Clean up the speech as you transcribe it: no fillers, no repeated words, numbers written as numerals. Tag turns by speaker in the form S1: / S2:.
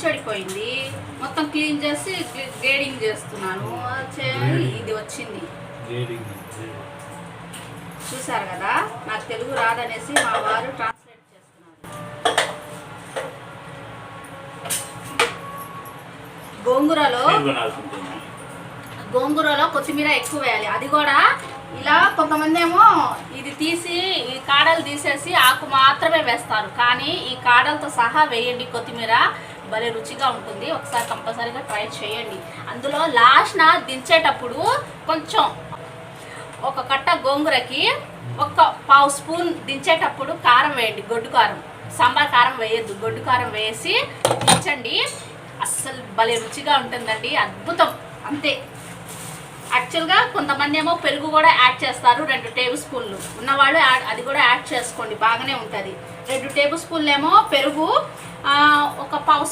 S1: చెడిపోయింది. మొత్తం క్లీన్ చేసి గ్రేడింగ్ చేస్తున్నాను. ఇది వచ్చింది. చూసారు కదా, నాకు తెలుగు రాదనేసి మా వారు ట్రాన్స్లేట్ చేస్తున్నారు. గోంగూరలో కొత్తిమీర ఎక్కువ వేయాలి. అది కూడా ఇలా కొంతమంది ఏమో ఇది తీసి ఈ కాడలు తీసేసి ఆకు మాత్రమే వేస్తారు. కానీ ఈ కాడలతో సహా వేయండి కొత్తిమీర, భలే రుచిగా ఉంటుంది. ఒకసారి కంపల్సరీగా ట్రై చేయండి. అందులో లాస్ట్న దించేటప్పుడు కొంచెం ఒక కట్ట గోంగూరకి ఒక పావు స్పూన్ దించేటప్పుడు కారం వేయండి. గొడ్డు కారం, సాంబార్ కారం వేయద్దు, గొడ్డు కారం వేసి దించండి. అస్సలు భలే రుచిగా ఉంటుందండి, అద్భుతం. అంతే. యాక్చువల్గా కొంతమంది ఏమో పెరుగు కూడా యాడ్ చేస్తారు, 2 టేబుల్ స్పూన్లు ఉన్నవాళ్ళు అది కూడా యాడ్ చేసుకోండి, బాగానే ఉంటుంది. 2 టేబుల్ స్పూన్లు ఏమో పెరుగు, ఒక పావు